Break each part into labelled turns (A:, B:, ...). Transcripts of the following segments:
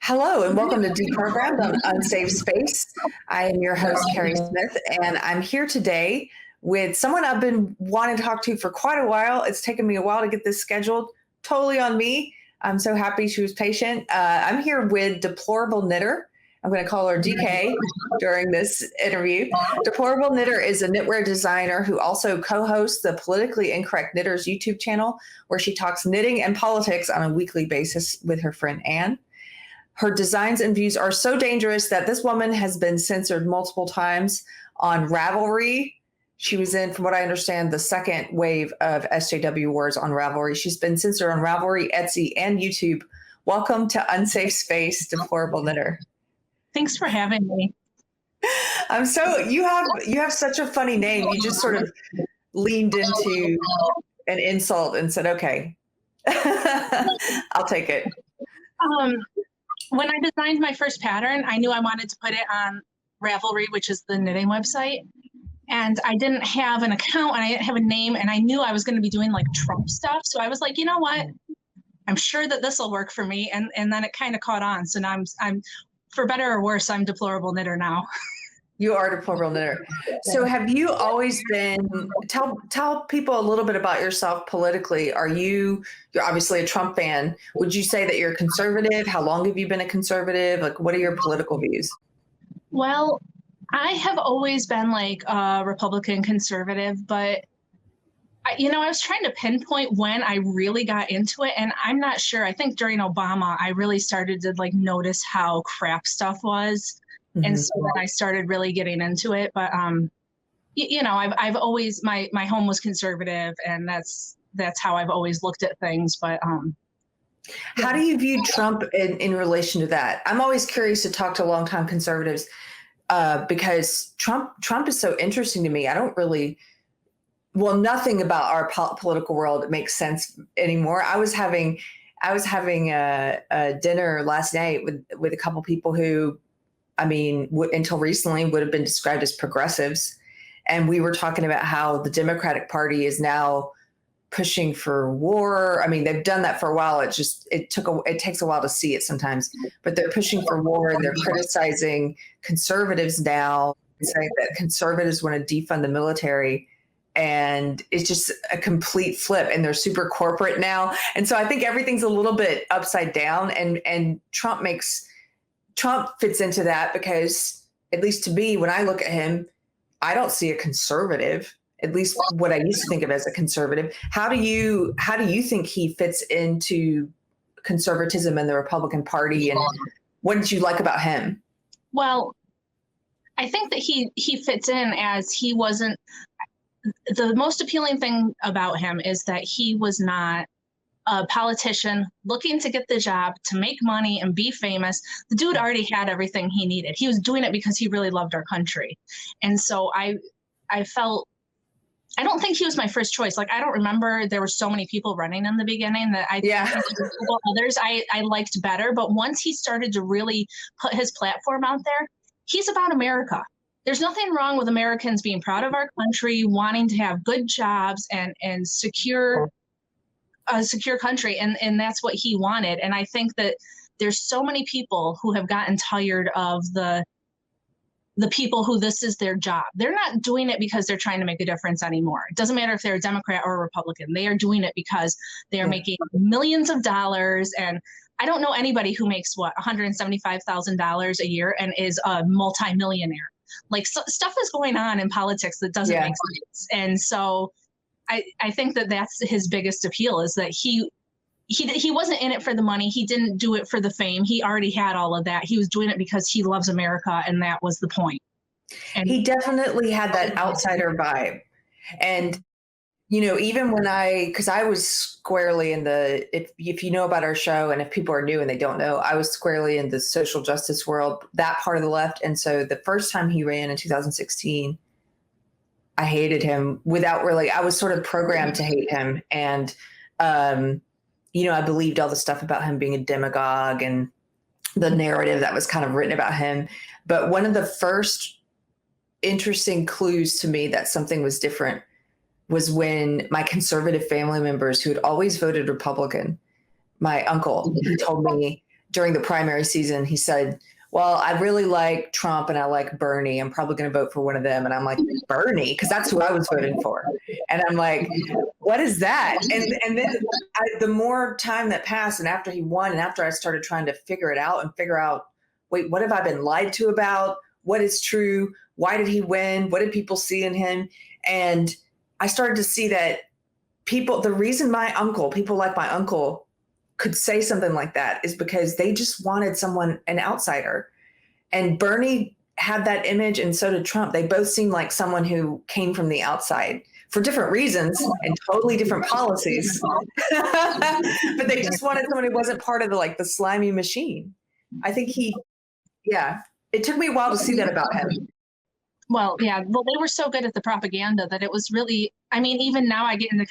A: Hello and welcome to Deprogrammed on Unsafe Space. I am your host, Keri Smith, and I'm here today with someone I've been wanting to talk to for quite a while. It's taken me a while to get this scheduled, totally on me. I'm so happy she was patient. I'm here with Deplorable Knitter. I'm going to call her DK during this interview. Deplorable Knitter is a knitwear designer who also co-hosts the Politically Incorrect Knitters YouTube channel, where she talks knitting and politics on a weekly basis with her friend Anne. Her designs and views are so dangerous that this woman has been censored multiple times on Ravelry. She was in, from what I understand, the second wave of SJW wars on Ravelry. She's been censored on Ravelry, Etsy, and YouTube. Welcome to Unsafe Space, Deplorable Knitter.
B: Thanks for having me.
A: You have such a funny name. You just sort of leaned into an insult and said, okay, I'll take it.
B: When I designed my first pattern, I knew I wanted to put it on Ravelry, which is the knitting website. And I didn't have an account and I didn't have a name, and I knew I was going to be doing like Trump stuff. So I was like, you know what? I'm sure that this will work for me. And then it kind of caught on. So now I'm for better or worse, I'm Deplorable Knitter now.
A: You are Deplorable Knitter. So have you always been, tell people a little bit about yourself politically. You're obviously a Trump fan. Would you say that you're a conservative? How long have you been a conservative? Like, what are your political views?
B: Well, I have always been like a Republican conservative, but I was trying to pinpoint when I really got into it, and I'm not sure. I think during Obama, I really started to like notice how crap stuff was. And so then I started really getting into it. But, I've always, my home was conservative, and that's how I've always looked at things. But
A: how do you view Trump in relation to that? I'm always curious to talk to longtime conservatives because Trump is so interesting to me. I don't really, nothing about our political world makes sense anymore. I was having a dinner last night with a couple people who, until recently would have been described as progressives. And we were talking about how the Democratic Party is now pushing for war. I mean, they've done that for a while. It takes a while to see it sometimes, but they're pushing for war, and they're criticizing conservatives now, saying that conservatives want to defund the military. And it's just a complete flip, and they're super corporate now. And so I think everything's a little bit upside down, and Trump fits into that because, at least to me, when I look at him, I don't see a conservative, at least what I used to think of as a conservative. How do you think he fits into conservatism in the Republican Party, and what did you like about him?
B: Well, I think that he fits in as he wasn't. The most appealing thing about him is that he was not a politician looking to get the job, to make money and be famous. The dude already had everything he needed. He was doing it because he really loved our country. And so I don't think he was my first choice. Like, I don't remember, there were so many people running in the beginning that I think others I liked better. But once he started to really put his platform out there, he's about America. There's nothing wrong with Americans being proud of our country, wanting to have good jobs and secure a secure country. And that's what he wanted. And I think that there's so many people who have gotten tired of the people who this is their job. They're not doing it because they're trying to make a difference anymore. It doesn't matter if they're a Democrat or a Republican. They are doing it because they are making millions of dollars. And I don't know anybody who makes $175,000 a year and is a multimillionaire. Like, stuff is going on in politics that doesn't make sense. And so I think that that's his biggest appeal, is that he wasn't in it for the money. He didn't do it for the fame. He already had all of that. He was doing it because he loves America, and that was the point. And
A: he definitely had that outsider vibe. And, even when because I was squarely in if you know about our show, and if people are new and they don't know, I was squarely in the social justice world, that part of the left. And so the first time he ran in 2016, I hated him I was sort of programmed to hate him. And, I believed all the stuff about him being a demagogue and the narrative that was kind of written about him. But one of the first interesting clues to me that something was different was when my conservative family members who had always voted Republican, my uncle, he told me, during the primary season, he said, well, I really like Trump and I like Bernie. I'm probably going to vote for one of them. And I'm like, Bernie? Because that's who I was voting for. And I'm like, what is that? And then the more time that passed and after he won and after I started trying to figure it out and figure out, wait, what have I been lied to about? What is true? Why did he win? What did people see in him? And I started to see that the reason people like my uncle could say something like that is because they just wanted an outsider. And Bernie had that image and so did Trump. They both seemed like someone who came from the outside for different reasons and totally different policies. But they just wanted someone who wasn't part of the slimy machine. I think it took me a while to see that about him.
B: Well, yeah. Well, they were so good at the propaganda that it was really, I mean, even now I get into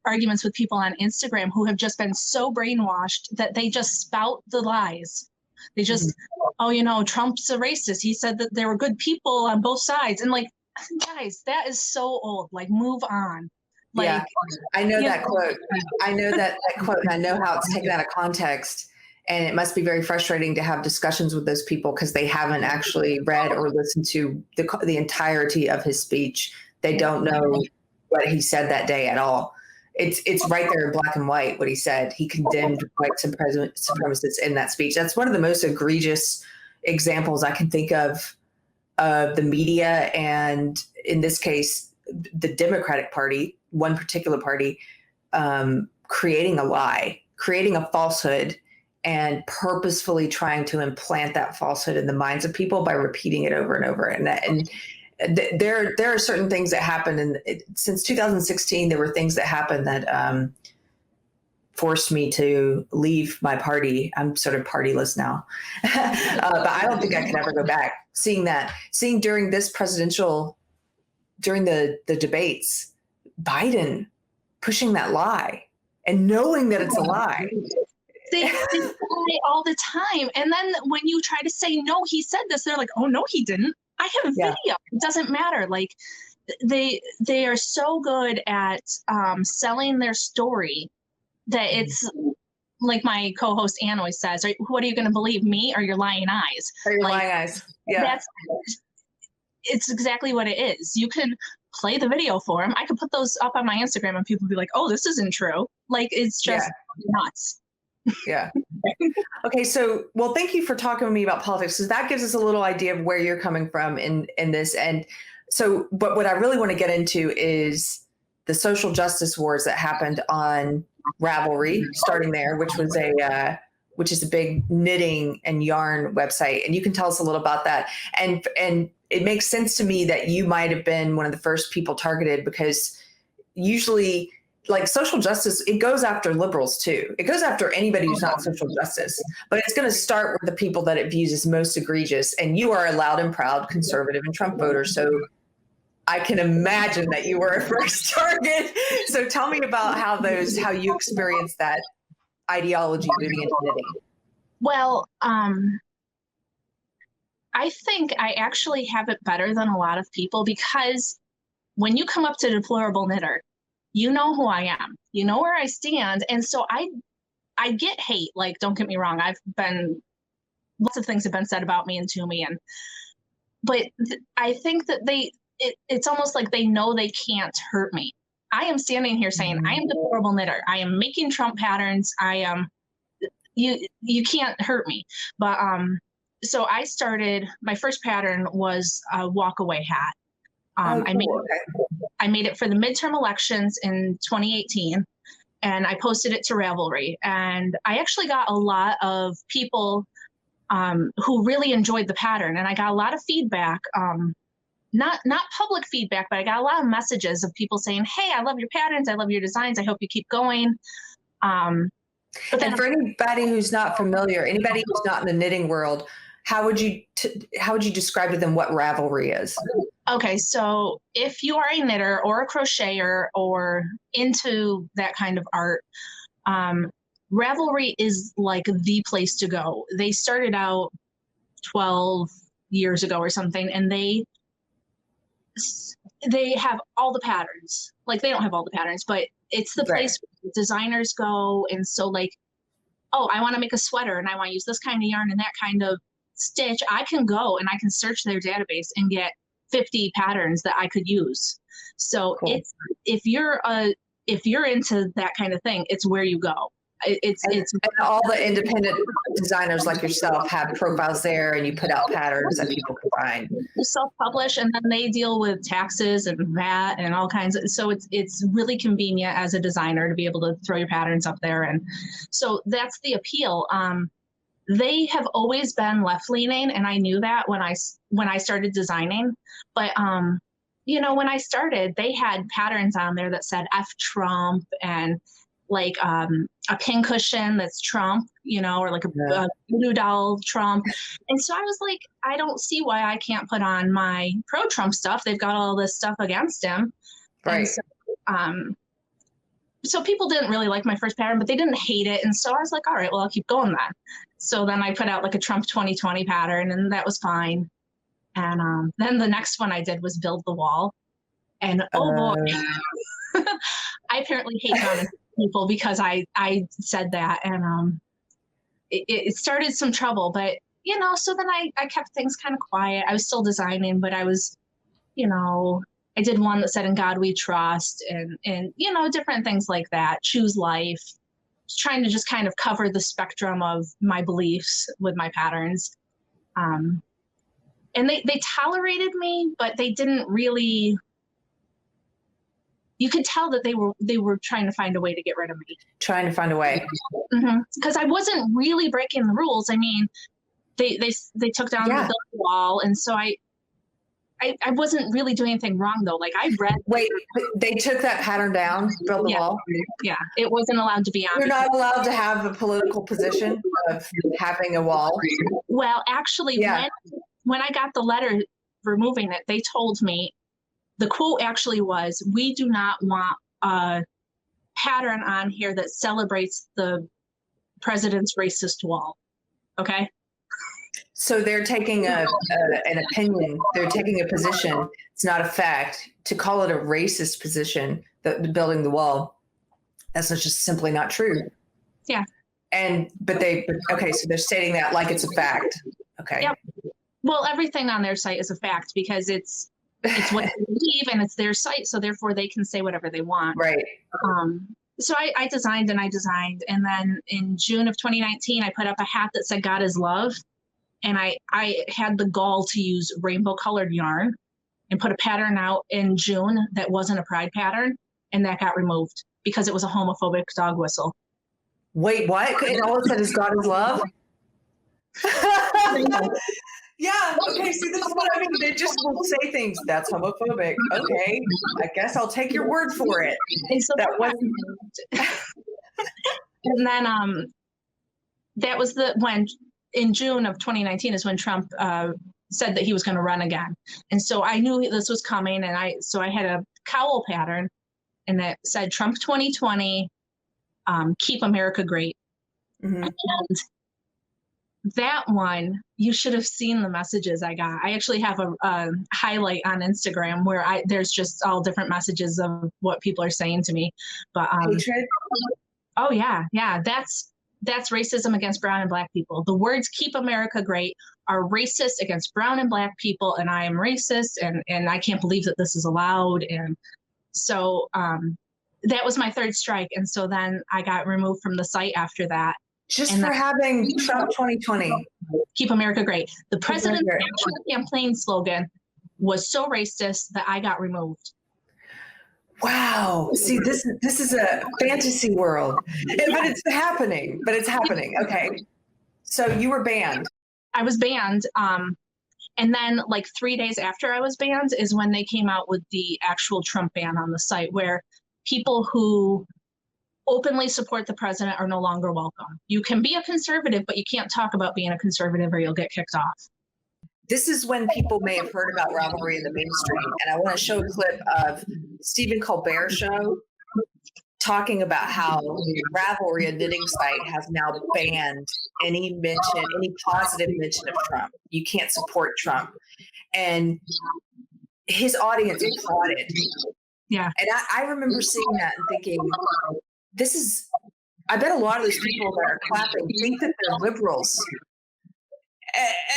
B: arguments with people on Instagram who have just been so brainwashed that they just spout the lies. They just, Trump's a racist. He said that there were good people on both sides. And guys, that is so old. Move on.
A: Yeah, I know that quote. I know that quote, and I know how it's taken out of context. And it must be very frustrating to have discussions with those people because they haven't actually read or listened to the entirety of his speech. They don't know what he said that day at all. It's right there in black and white what he said. He condemned white supremacists in that speech. That's one of the most egregious examples I can think of the media and, in this case, the Democratic Party, one particular party, creating a lie, creating a falsehood, and purposefully trying to implant that falsehood in the minds of people by repeating it over and over. And there are certain things that happened, and since 2016, there were things that happened that forced me to leave my party. I'm sort of partyless now, but I don't think I could ever go back. Seeing during the debates, Biden pushing that lie and knowing that it's a lie.
B: They lie all the time. And then when you try to say, no, he said this, they're like, oh, no, he didn't. I have a video. It doesn't matter. They are so good at selling their story that it's like my co-host Ann always says, what are you going to believe, me or your lying eyes?
A: Or your lying eyes. Yeah.
B: It's exactly what it is. You can play the video for him. I could put those up on my Instagram and people be like, oh, this isn't true. It's just nuts.
A: Yeah. Okay. So, well, thank you for talking with me about politics, because that gives us a little idea of where you're coming from in this. And so, but what I really want to get into is the social justice wars that happened on Ravelry, starting there, which is a big knitting and yarn website. And you can tell us a little about that. And it makes sense to me that you might have been one of the first people targeted, because usually, social justice, it goes after liberals too. It goes after anybody who's not social justice, but it's going to start with the people that it views as most egregious. And you are a loud and proud conservative and Trump voter. So I can imagine that you were a first target. So tell me about how you experienced that ideology moving into knitting.
B: Well, I think I actually have it better than a lot of people, because when you come up to Deplorable Knitter, you know who I am, you know where I stand. And so I get hate. Don't get me wrong. Lots of things have been said about me and to me. But I think that it's almost like they know they can't hurt me. I am standing here saying, I am Deplorable Knitter. I am making Trump patterns. I am, you can't hurt me. But, so I started, my first pattern was a walkaway hat. I made it for the midterm elections in 2018, and I posted it to Ravelry. And I actually got a lot of people who really enjoyed the pattern. And I got a lot of feedback, not public feedback, but I got a lot of messages of people saying, hey, I love your patterns. I love your designs. I hope you keep going. But then,
A: and for anybody who's not familiar, anybody who's not in the knitting world, how would you describe to them what Ravelry is?
B: Okay, so if you are a knitter or a crocheter or into that kind of art, Ravelry is the place to go. They started out 12 years ago or something, and they have all the patterns. They don't have all the patterns, but it's the place where designers go. And so oh, I want to make a sweater and I want to use this kind of yarn and that kind of stitch, I can go and I can search their database and get 50 patterns that I could use. So
A: Cool.
B: it's, if you're into that kind of thing, it's where you go. It's
A: And all the independent designers like yourself have profiles there, and you put out patterns that people can find.
B: self-publish, and then they deal with taxes and VAT and all kinds of, so it's really convenient as a designer to be able to throw your patterns up there. And so that's the appeal. They have always been left-leaning, and I knew that when I started designing. But you know, when I started, they had patterns on there that said F Trump, and like a pincushion that's Trump, you know, or like a voodoo doll Trump. And so I was like, I don't see why I can't put on my pro-Trump stuff. They've got all this stuff against him.
A: Right.
B: And so people didn't really like my first pattern, but they didn't hate it. And so I was like, all right, well, I'll keep going then. So then I put out like a Trump 2020 pattern, and that was fine. And then the next one I did was build the wall. And oh boy, I apparently hate common people because I said that, and it started some trouble. But you know, so then I kept things kind of quiet. I was still designing, but I was, you know, I did one that said "In God We Trust," and you know, different things like that. Choose life. Trying to just kind of cover the spectrum of my beliefs with my patterns. And they tolerated me, but they didn't really. You could tell that they were trying to find a way to get rid of me.
A: Trying to find a way.
B: Because I wasn't really breaking the rules. I mean, they took down the wall, and so I wasn't really doing anything wrong though. Like I read.
A: Wait, they took that pattern down, built the wall?
B: Yeah, it wasn't allowed to be on.
A: You're not allowed to have a political position of having a wall?
B: Well, actually, when I got the letter removing it, they told me, the quote actually was, "We do not want a pattern on here that celebrates the president's racist wall." Okay.
A: So they're taking an opinion. They're taking a position. It's not a fact. To call it a racist position, the building the wall, that's just simply not true.
B: Yeah.
A: Okay, so they're stating that like it's a fact. Okay.
B: Yep. Well, everything on their site is a fact because it's what they believe and it's their site, so therefore they can say whatever they want.
A: Right.
B: So I designed, and then in June of 2019, I put up a hat that said "God is love," and I had the gall to use rainbow colored yarn and put a pattern out in June that wasn't a pride pattern, and that got removed because it was a homophobic dog whistle.
A: Wait, what? And all it said is "God is love"? Yeah. Okay. See, this is what I mean. They just will say things that's homophobic. Okay. I guess I'll take your word for it.
B: And so that wasn't. And then that was when in June of 2019 is when Trump said that he was going to run again. And so I knew this was coming, and I had a cowl pattern, and that said Trump 2020, keep America great. And that one, you should have seen the messages I got. I actually have a highlight on Instagram where there's just all different messages of what people are saying to me. But
A: hatred?
B: Oh yeah, that's racism against brown and black people. The words "keep America great" are racist against brown and black people, and I am racist, and I can't believe that this is allowed. And so that was my third strike, and so then I got removed from the site after that.
A: Just for having Trump 2020.
B: Keep America great. The president's actual campaign slogan was so racist that I got removed.
A: Wow. See, this is a fantasy world. But it's happening. Okay. So you were banned.
B: I was banned. And then like 3 days after I was banned is when they came out with the actual Trump ban on the site, where people who openly support the president are no longer welcome. You can be a conservative, but you can't talk about being a conservative or you'll get kicked off.
A: This is when people may have heard about Ravelry in the mainstream. And I want to show a clip of Stephen Colbert's show talking about how Ravelry, a knitting site, has now banned any positive mention of Trump. You can't support Trump. And his audience applauded.
B: Yeah.
A: And I remember seeing that and thinking, this is I bet a lot of those people that are clapping think that they're liberals.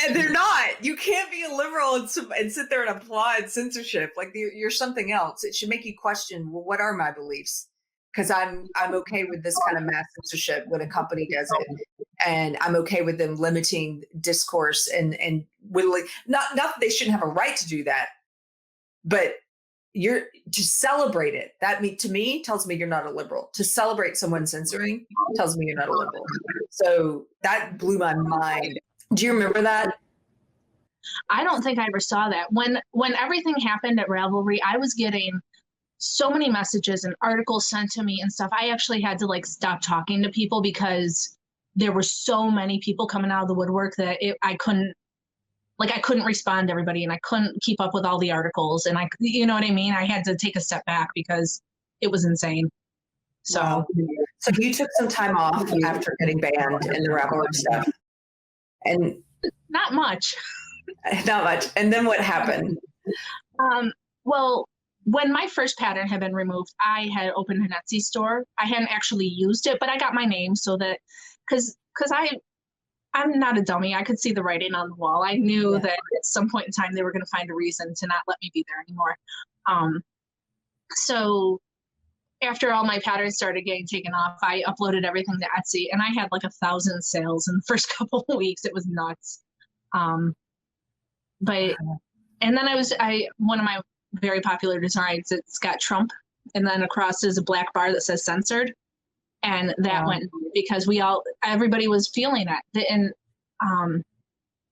A: And they're not. You can't be a liberal and sit there and applaud censorship. Like you're something else. It should make you question, well, what are my beliefs? Because I'm okay with this kind of mass censorship when a company does it, and I'm okay with them limiting discourse and whittling. Not that they shouldn't have a right to do that, but you're to celebrate it. That to me tells me you're not a liberal. To celebrate someone censoring tells me you're not a liberal. So that blew my mind. Do you remember that?
B: I don't think I ever saw that. When everything happened at Ravelry, I was getting so many messages and articles sent to me and stuff. I actually had to like stop talking to people because there were so many people coming out of the woodwork that I couldn't respond to everybody, and I couldn't keep up with all the articles, and you know what I mean? I had to take a step back because it was insane. So,
A: wow. So you took some time off after getting banned in the Ravelry stuff. And
B: not much.
A: Not much. And then what happened?
B: Well, when my first pattern had been removed, I had opened an Etsy store. I hadn't actually used it, but I got my name so that, because I'm not a dummy. I could see the writing on the wall. I knew that at some point in time they were going to find a reason to not let me be there anymore. So after all my patterns started getting taken off, I uploaded everything to Etsy, and I had like 1,000 sales in the first couple of weeks. It was nuts. But and then one of my very popular designs, it's got Trump, and then across is a black bar that says censored, and that went because everybody was feeling it. And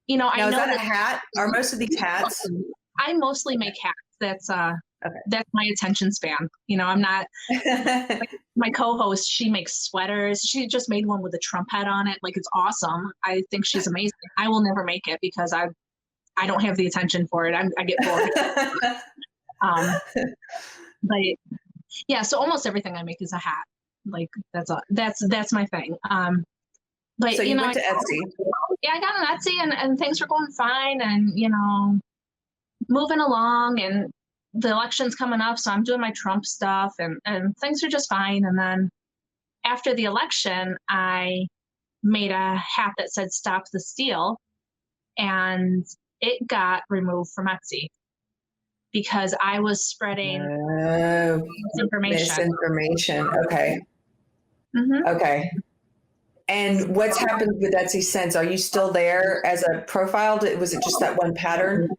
B: you know,
A: now,
B: I know
A: is that a hat? Are most of these hats?
B: I mostly make hats. That's my attention span. You know, I'm not my co-host. She makes sweaters. She just made one with a Trump head on it. Like, it's awesome. I think she's amazing. I will never make it because I don't have the attention for it. I get bored. But yeah, so almost everything I make is a hat. Like that's my thing. But
A: so you went to Etsy.
B: Yeah, I got on Etsy, and things were going fine, and you know, moving along, and the election's coming up, so I'm doing my Trump stuff, and things are just fine. And then after the election, I made a hat that said "Stop the Steal," and it got removed from Etsy because I was spreading
A: misinformation. Okay.
B: Mm-hmm.
A: Okay. And what's happened with Etsy since? Are you still there as a profile? Was it just that one pattern?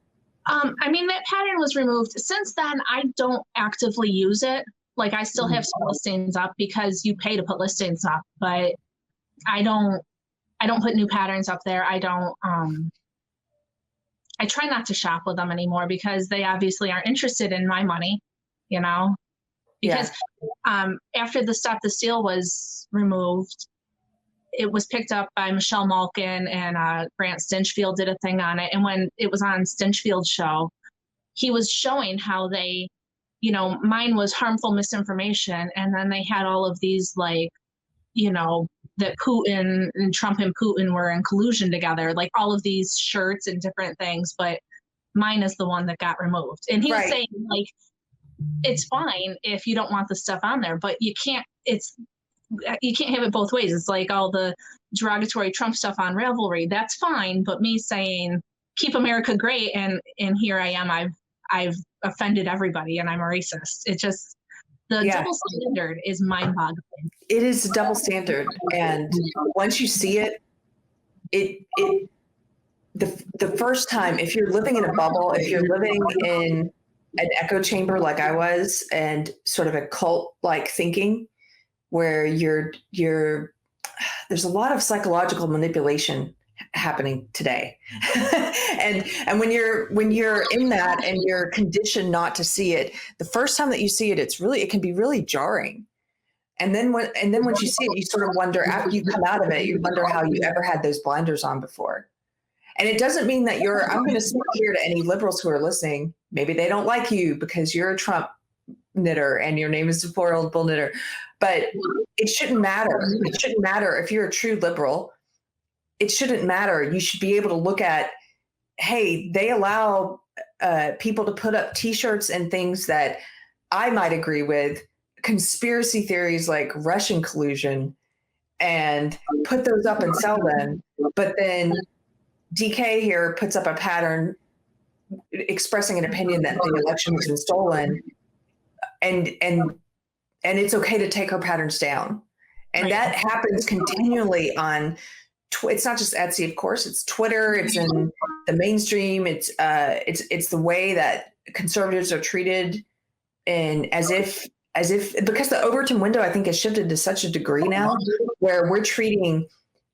B: I mean, that pattern was removed. Since then, I don't actively use it. Like, I still have some listings up because you pay to put listings up, but I don't put new patterns up there. I try not to shop with them anymore because they obviously aren't interested in my money, you know, because after the Stop the Steal was removed, it was picked up by Michelle Malkin, and Grant Stinchfield did a thing on it. And when it was on Stinchfield's show, he was showing how they, you know, mine was harmful misinformation. And then they had all of these, like, you know, that Putin and Trump and Putin were in collusion together, like all of these shirts and different things. But mine is the one that got removed. And he was saying, like, it's fine if you don't want the stuff on there, but you can't have it both ways. It's like all the derogatory Trump stuff on Ravelry. That's fine. But me saying, keep America great. And here I am. I've offended everybody and I'm a racist. It just, the double standard is mind boggling.
A: It is a double standard. And once you see it, the first time, if you're living in a bubble, if you're living in an echo chamber like I was, and sort of a cult like thinking, where there's a lot of psychological manipulation happening today. and when you're in that and you're conditioned not to see it, the first time that you see it, it can be really jarring. And then once you see it, you sort of wonder, after you come out of it, you wonder how you ever had those blinders on before. And it doesn't mean that I'm going to speak here to any liberals who are listening. Maybe they don't like you because you're a Trump knitter and your name is Deplorable Knitter. But it shouldn't matter. It shouldn't matter if you're a true liberal. It shouldn't matter. You should be able to look at, hey, they allow people to put up T-shirts and things that I might agree with, conspiracy theories like Russian collusion, and put those up and sell them. But then DK here puts up a pattern expressing an opinion that the election has been stolen, and it's okay to take her patterns down. And that happens continually on it's not just Etsy, of course, it's Twitter, it's in the mainstream, it's the way that conservatives are treated, and as if because the Overton window, I think, has shifted to such a degree now where we're treating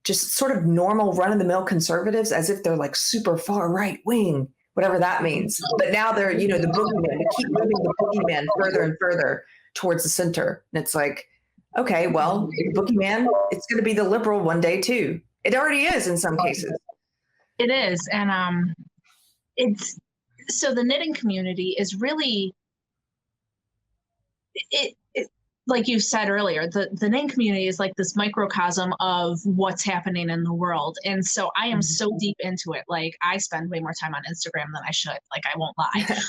A: just sort of normal run-of-the-mill conservatives as if they're like super far right wing, whatever that means. But now they're, the boogeyman. We keep moving the boogeyman further and further towards the center. And it's like, okay, well, boogeyman, it's going to be the liberal one day too. It already is in some cases.
B: It is. And it's so the knitting community is really it like you said earlier, the knitting community is like this microcosm of what's happening in the world. And so I am so deep into it. Like, I spend way more time on Instagram than I should. Like, I won't lie.
A: That's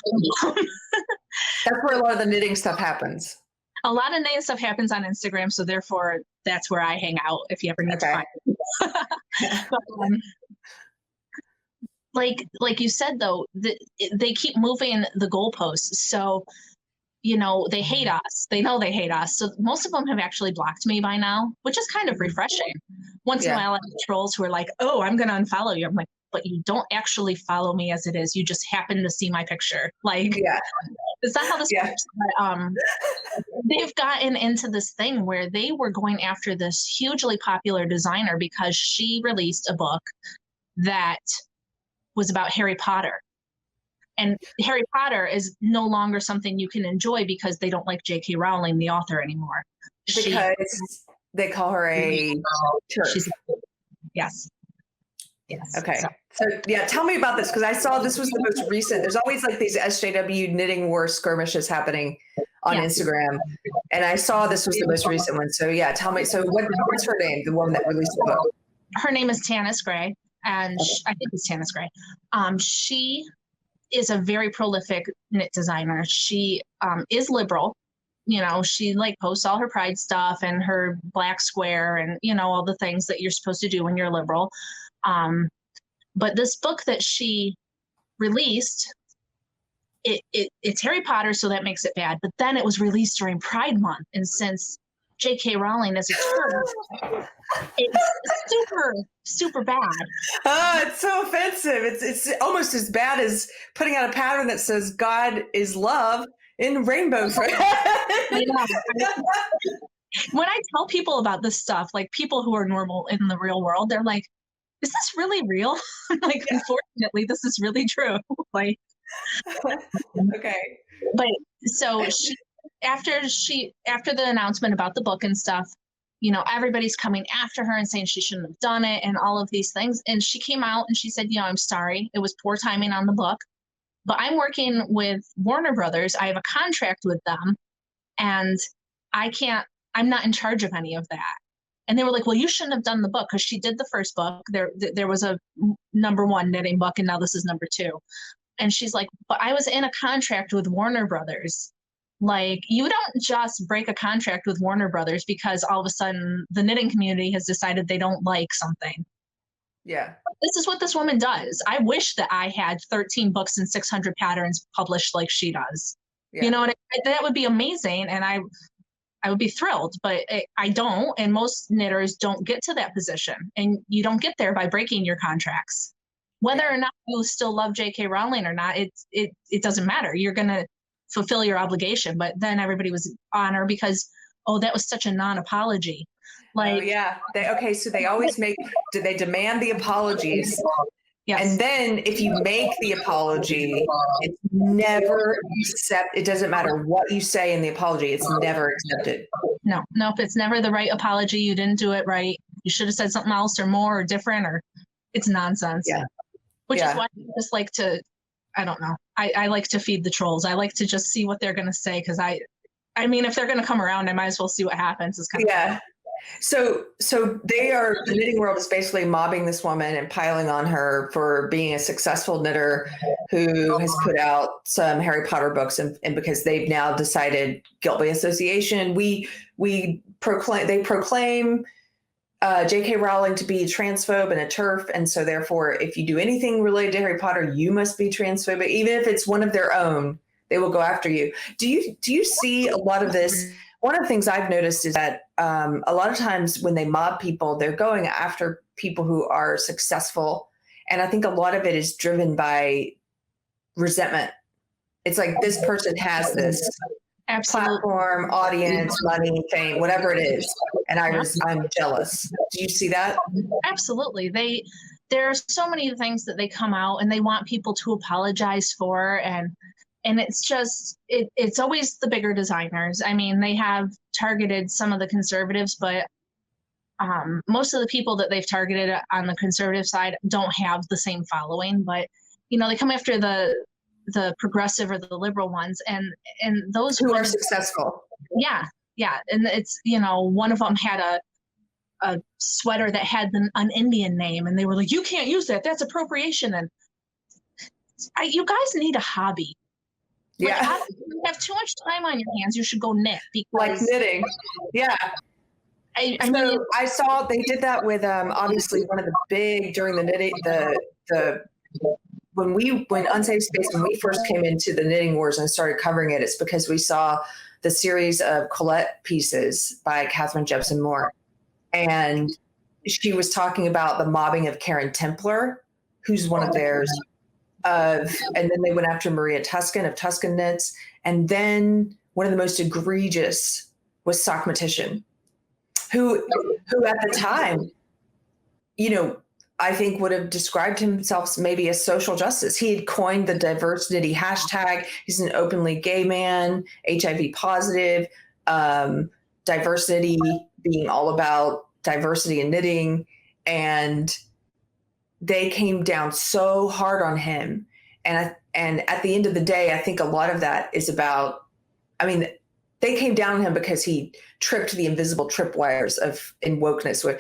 A: where a lot of the knitting stuff happens.
B: A lot of knitting stuff happens on Instagram. So therefore, that's where I hang out if you ever need to find me. But, like you said, though, they keep moving the goalposts. So, they hate us. They know they hate us. So most of them have actually blocked me by now, which is kind of refreshing. Once in a while, I have trolls who are like, oh, I'm going to unfollow you. I'm like, but you don't actually follow me as it is. You just happen to see my picture. Like, is that how this works? But, they've gotten into this thing where they were going after this hugely popular designer because she released a book that was about Harry Potter. And Harry Potter is no longer something you can enjoy because they don't like J.K. Rowling, the author, anymore.
A: Because they call her a turf.
B: Yes.
A: Okay. So tell me about this, because I saw this was the most recent. There's always like these SJW knitting war skirmishes happening on Instagram, and I saw this was the most recent one. So tell me. So what's her name? The woman that released the book.
B: Her name is Tanis Gray, and I think it's Tanis Gray. She is a very prolific knit designer. She is liberal. She like posts all her pride stuff and her black square and, all the things that you're supposed to do when you're liberal. But this book that she released, it's Harry Potter, so that makes it bad. But then it was released during Pride Month. And since J.K. Rowling is a turf, it's super, super bad.
A: Oh, it's so offensive. It's almost as bad as putting out a pattern that says God is love in rainbows. Right?
B: When I tell people about this stuff, like people who are normal in the real world, they're like, is this really real? Like, unfortunately, this is really true. Like,
A: okay.
B: But so after the announcement about the book and stuff, everybody's coming after her and saying she shouldn't have done it and all of these things. And she came out and she said, I'm sorry. It was poor timing on the book, but I'm working with Warner Brothers. I have a contract with them and I'm not in charge of any of that. And they were like, well, you shouldn't have done the book, because she did the first book. There was a #1 knitting book, and now this is #2. And she's like, but I was in a contract with Warner Brothers. Like, you don't just break a contract with Warner Brothers because all of a sudden the knitting community has decided they don't like something.
A: Yeah.
B: This is what this woman does. I wish that I had 13 books and 600 patterns published like she does. Yeah. That would be amazing. And I would be thrilled, but I don't. And most knitters don't get to that position. And you don't get there by breaking your contracts. Whether or not you still love J.K. Rowling or not, it doesn't matter. You're going to fulfill your obligation. But then everybody was on her because, that was such a non-apology. Like,
A: so they always they demand the apologies.
B: Yes.
A: And then if you make the apology, it's never it doesn't matter what you say in the apology, it's never accepted.
B: No, if it's never the right apology, you didn't do it right. You should have said something else or more or different, or it's nonsense.
A: Yeah.
B: Which is why I just like to, I don't know. I like to feed the trolls. I like to just see what they're going to say. Cause I mean, if they're going to come around, I might as well see what happens. It's kind of
A: So the knitting world is basically mobbing this woman and piling on her for being a successful knitter who has put out some Harry Potter books, and because they've now decided guilt by association, they proclaim J.K. Rowling to be a transphobe and a TERF, and so therefore, if you do anything related to Harry Potter, you must be transphobic, even if it's one of their own. They will go after you. Do you see a lot of this? One of the things I've noticed is that a lot of times when they mob people, they're going after people who are successful, and I think a lot of it is driven by resentment. It's like this person has this platform, audience, money, fame, whatever it is, and I'm jealous. Do you see that?
B: Absolutely. There are so many things that they come out and they want people to apologize for, and it's just it's always the bigger designers. I mean, they have targeted some of the conservatives, but most of the people that they've targeted on the conservative side don't have the same following. But they come after the progressive or the liberal ones, and those
A: who are successful.
B: Yeah. And it's, one of them had a sweater that had an Indian name, and they were like, you can't use that. That's appropriation. And you guys need a hobby. Like,
A: yeah.
B: You have too much time on your hands. You should go knit.
A: Like knitting. Yeah. I mean, I saw they did that with obviously one of the big during the knitting when Unsafe Space, when we first came into the knitting wars and started covering it, it's because we saw the series of Colette pieces by Catherine Jepson Moore. And she was talking about the mobbing of Karen Templar, who's one of theirs. And then they went after Maria Tuscan of Tuscan Knits. And then one of the most egregious was Sockmatician, who at the time, I think would have described himself maybe as social justice. He had coined the diversity hashtag. He's an openly gay man, HIV positive, diversity being all about diversity in knitting. And they came down so hard on him. And at the end of the day, I think a lot of that is about, they came down on him because he tripped the invisible tripwires in wokeness. Where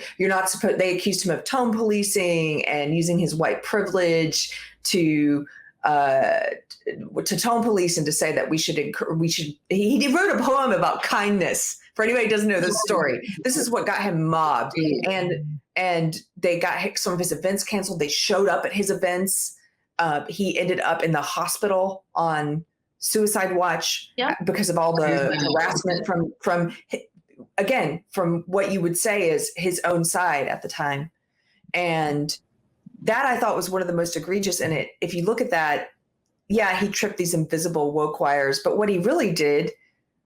A: they accused him of tone policing and using his white privilege to tone police and to say that we should. He wrote a poem about kindness. For anybody who doesn't know this story, this is what got him mobbed, and they got some of his events canceled. They showed up at his events. He ended up in the hospital on suicide watch because of all the harassment from what you woke say is his own side at the time. And that I thought was one of the most egregious in it. If you look at that, he tripped these invisible woke wires, but what he really did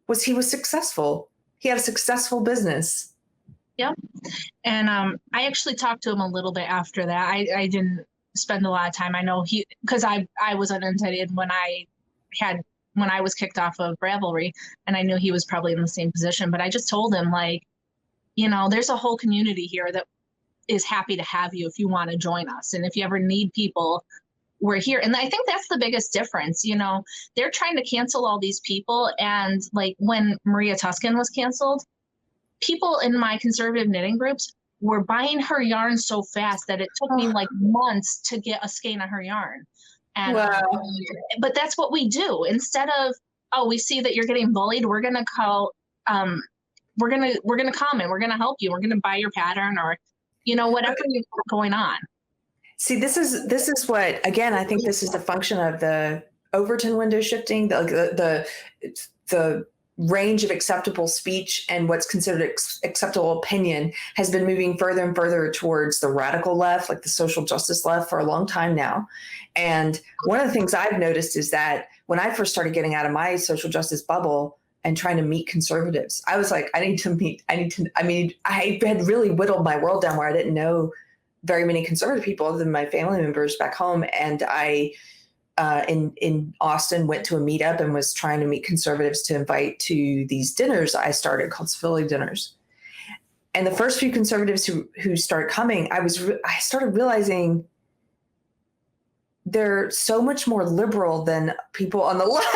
A: was he was successful. He had a successful business.
B: Yep. And I actually talked to him a little bit after that. I didn't spend a lot of time. I know because I was inundated when I was kicked off of Ravelry, and I knew he was probably in the same position, but I just told him, there's a whole community here that is happy to have you if you want to join us. And if you ever need people, we're here. And I think that's the biggest difference. They're trying to cancel all these people. And when Maria Tuscan was canceled, people in my conservative knitting groups were buying her yarn so fast that it took me months to get a skein of her yarn. And,
A: wow.
B: But that's what we do. Instead of, we see that you're getting bullied, we're going to call, we're going to comment, we're going to help you. We're going to buy your pattern or, whatever is going on.
A: See, this is what, again, I think this is a function of the Overton window shifting, the range of acceptable speech and what's considered acceptable opinion has been moving further and further towards the radical left, like the social justice left, for a long time now. And one of the things I've noticed is that when I first started getting out of my social justice bubble and trying to meet conservatives, I was like, I had really whittled my world down where I didn't know very many conservative people other than my family members back home. And I, in Austin, went to a meetup and was trying to meet conservatives to invite to these dinners I started called civility dinners. And the first few conservatives who started coming, I started realizing they're so much more liberal than people on the left.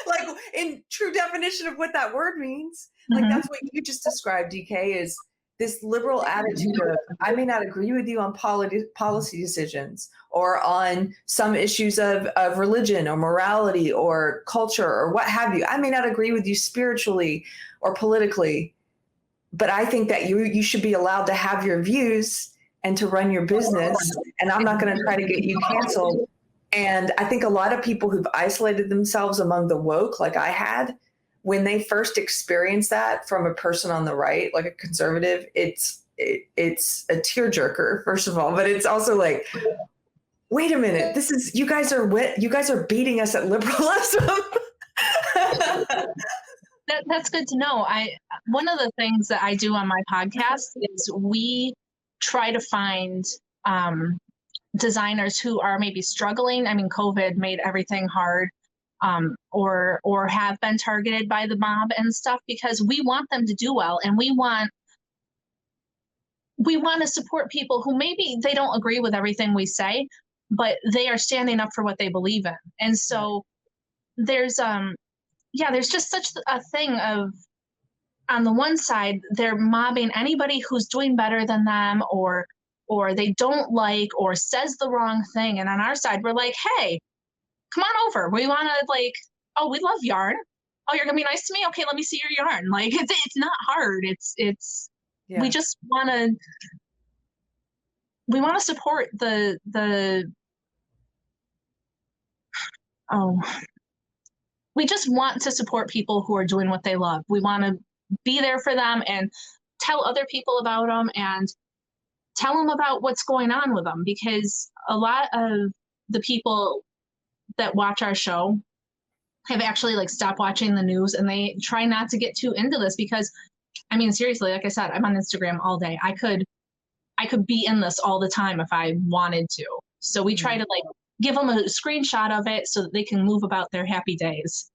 A: Like in true definition of what that word means. Like that's what you just described, DK, is this liberal attitude of, I may not agree with you on policy decisions or on some issues of religion or morality or culture or what have you. I may not agree with you spiritually or politically, but I think that you should be allowed to have your views and to run your business. And I'm not going to try to get you canceled. And I think a lot of people who've isolated themselves among the woke, like I had, when they first experience that from a person on the right, like a conservative, it's a tearjerker, first of all, but it's also like, wait a minute, you guys are beating us at liberalism.
B: That's good to know. One of the things that I do on my podcast is we try to find designers who are maybe struggling. I mean, COVID made everything hard, or have been targeted by the mob and stuff, because we want them to do well, and we want to support people who maybe they don't agree with everything we say, but they are standing up for what they believe in. And so there's just such a thing of, on the one side, they're mobbing anybody who's doing better than them, or they don't like, or says the wrong thing. And on our side, we're like, hey, come on over. We want to, like, oh, we love yarn. Oh, you're gonna be nice to me? Okay, let me see your yarn. Like, it's not hard. We just want to support we just want to support people who are doing what they love. We want to be there for them and tell other people about them and tell them about what's going on with them, because a lot of the people that watch our show have actually like stopped watching the news, and they try not to get too into this, because I mean, seriously, like I said, I'm on Instagram all day. I could be in this all the time if I wanted to. So we try to like give them a screenshot of it so that they can move about their happy days.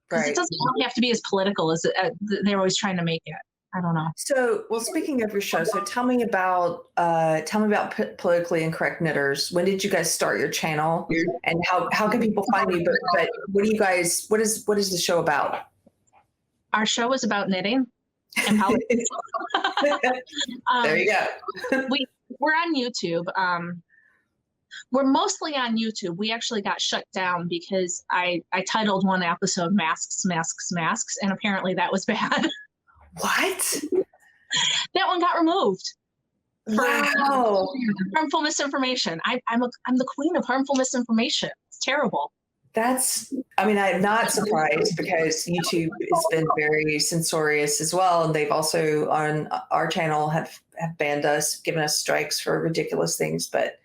B: Because it doesn't have to be as political as they're always trying to make it. I don't know.
A: So, well, speaking of your show, so tell me about Politically Incorrect Knitters. When did you guys start your channel, and how can people find you? But what is the show about?
B: Our show is about knitting and politics.
A: There you go.
B: We're on YouTube. We're mostly on YouTube. We actually got shut down because I titled one episode Masks, Masks, Masks, and apparently that was bad.
A: What?
B: That one got removed.
A: Wow.
B: Harmful misinformation. I'm the queen of harmful misinformation. It's terrible.
A: I'm not surprised, because YouTube has been very censorious as well. And they've also on our channel have banned us, given us strikes for ridiculous things, but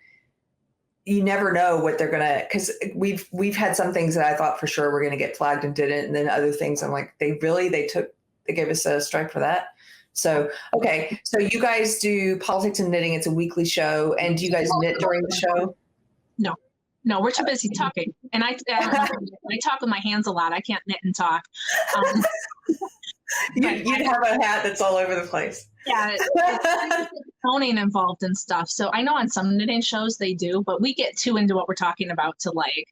A: you never know what they're gonna, because we've had some things that I thought for sure were gonna get flagged and didn't, and then other things I'm like, they gave us a strike for that. So okay, so you guys do politics and knitting. It's a weekly show, and do you guys knit during the show?
B: No, we're too busy talking, and I talk with my hands a lot. I can't knit and talk.
A: You'd have a hat that's all over the place.
B: Yeah, it's toning involved and stuff. So I know on some knitting shows they do, but we get too into what we're talking about to like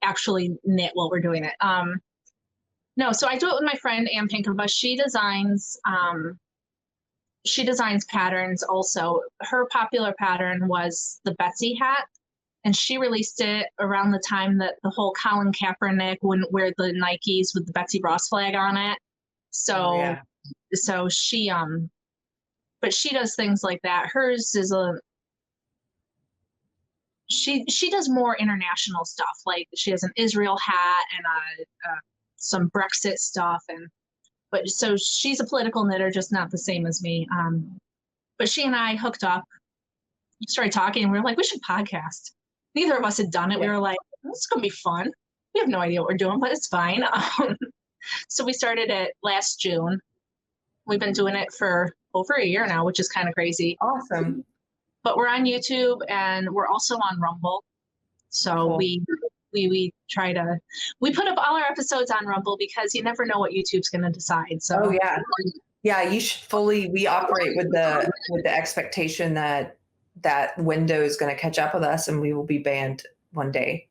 B: actually knit while we're doing it. No, so I do it with my friend Ann Pinkova. She designs patterns also. Her popular pattern was the Betsy hat, and she released it around the time that the whole Colin Kaepernick wouldn't wear the Nikes with the Betsy Ross flag on it. So, so she but she does things like that. Hers is she does more international stuff. Like she has an Israel hat and some Brexit stuff, but so she's a political knitter, just not the same as me. But she and I hooked up, started talking, and we were like, we should podcast. Neither of us had done it. We were like, this is gonna be fun. We have no idea what we're doing, but it's fine. So we started it last June. We've been doing it for over a year now, which is kind of crazy.
A: Awesome.
B: But we're on YouTube, and we're also on Rumble. So cool. we put up all our episodes on Rumble, because you never know what YouTube's going to decide. So
A: you should we operate with the expectation that window is going to catch up with us and we will be banned one day.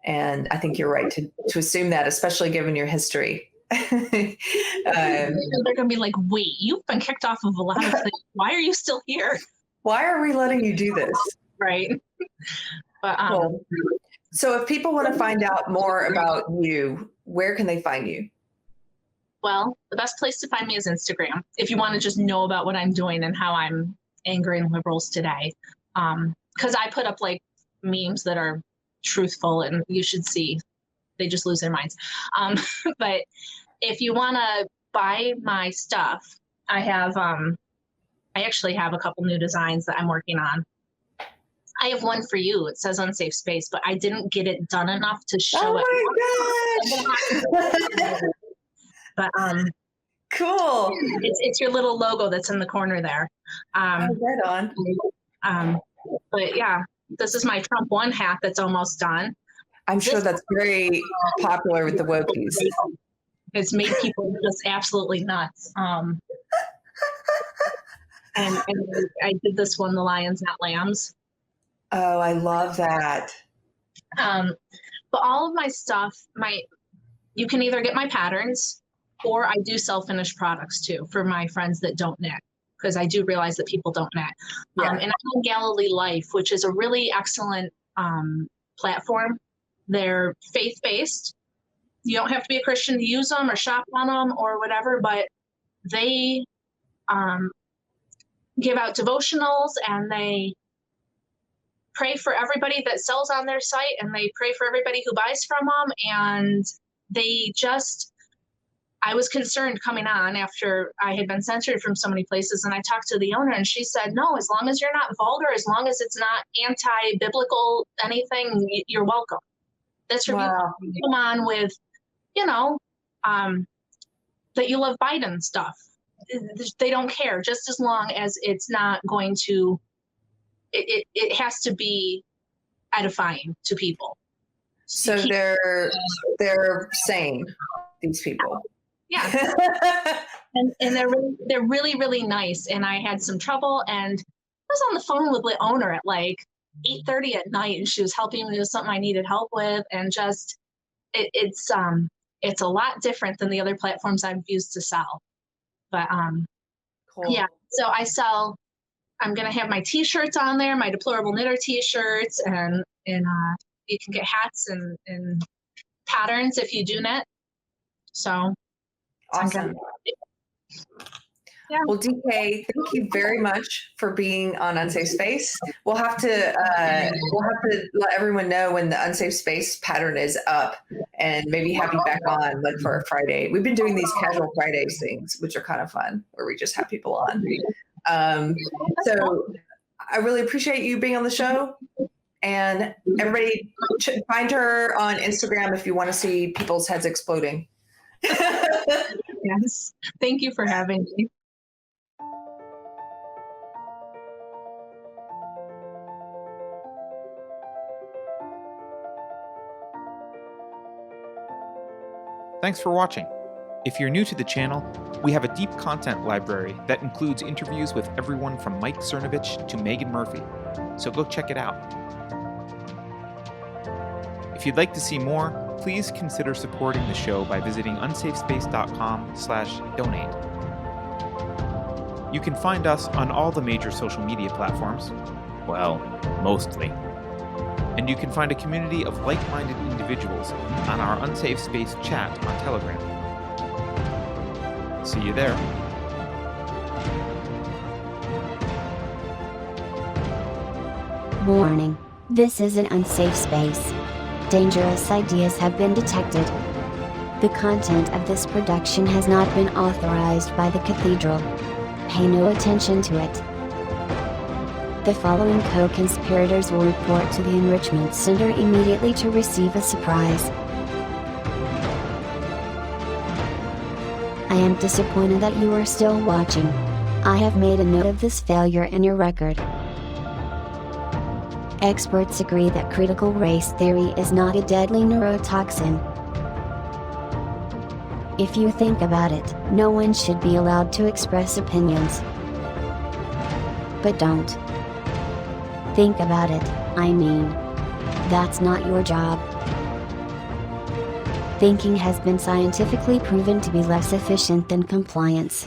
A: And I think you're right to assume that, especially given your history.
B: They're going to be like, wait, you've been kicked off of a lot of things. Why are you still here?
A: Why are we letting you do this?
B: Right. But
A: cool. So if people want to find out more about you, where can they find you?
B: Well, the best place to find me is Instagram. If you want to just know about what I'm doing and how I'm angering liberals today. Because I put up like memes that are truthful and you should see, they just lose their minds. But if you want to buy my stuff, I actually have a couple new designs that I'm working on. I have one for you. It says Unsafe Space, but I didn't get it done enough to show it.
A: Oh my gosh.
B: But
A: cool.
B: It's your little logo that's in the corner there.
A: Right on.
B: But yeah, this is my Trump 1 hat that's almost done.
A: I'm sure that's very popular with the wokies.
B: It's made people just absolutely nuts. And I did this one, the Lions Not Lambs.
A: Oh, I love that.
B: But all of my stuff, you can either get my patterns, or I do sell finished products too for my friends that don't knit, because I do realize that people don't knit.
A: Yeah.
B: And I'm on Galilee Life, which is a really excellent platform. They're faith-based. You don't have to be a Christian to use them or shop on them or whatever, but they give out devotionals, and they pray for everybody that sells on their site, and they pray for everybody who buys from them. And I was concerned coming on after I had been censored from so many places, and I talked to the owner, and she said, no, as long as you're not vulgar, as long as it's not anti-biblical anything, you're welcome. That's your viewpoint. Come on with, that you love Biden stuff. They don't care, just as long as it's not going to, it has to be edifying to people.
A: So they're sane, these people.
B: Yeah. and they're really, really nice. And I had some trouble, and I was on the phone with the owner at like 8:30 at night, and she was helping me with something I needed help with. And just, it's a lot different than the other platforms I've used to sell. But cool. Yeah, so I'm going to have my t-shirts on there, my Deplorable Knitter t-shirts, and you can get hats and patterns if you do knit. So
A: awesome.
B: Yeah.
A: Well, DK, thank you very much for being on Unsafe Space. We'll have to let everyone know when the Unsafe Space pattern is up, and maybe have you back on like for a Friday. We've been doing these casual Fridays things, which are kind of fun, where we just have people on. So I really appreciate you being on the show, and everybody find her on Instagram if you want to see people's heads exploding.
B: Yes. Thank you for having me.
C: Thanks for watching. If you're new to the channel, we have a deep content library that includes interviews with everyone from Mike Cernovich to Megan Murphy, so go check it out. If you'd like to see more, please consider supporting the show by visiting unsafespace.com/donate. You can find us on all the major social media platforms, well, mostly. And you can find a community of like-minded individuals on our Unsafe Space chat on Telegram. See you there.
D: Warning. This is an unsafe space. Dangerous ideas have been detected. The content of this production has not been authorized by the Cathedral. Pay no attention to it. The following co-conspirators will report to the Enrichment Center immediately to receive a surprise. I am disappointed that you are still watching. I have made a note of this failure in your record. Experts agree that critical race theory is not a deadly neurotoxin. If you think about it, no one should be allowed to express opinions. But don't. Think about it, I mean. That's not your job. Thinking has been scientifically proven to be less efficient than compliance.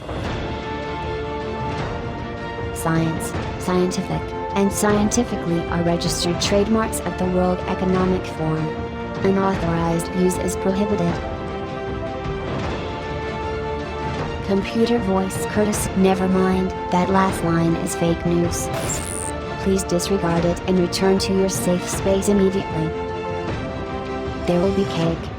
D: Science, scientific, and scientifically are registered trademarks of the World Economic Forum. Unauthorized use is prohibited. Computer voice Curtis. Never mind, that last line is fake news. Please disregard it and return to your safe space immediately. There will be cake.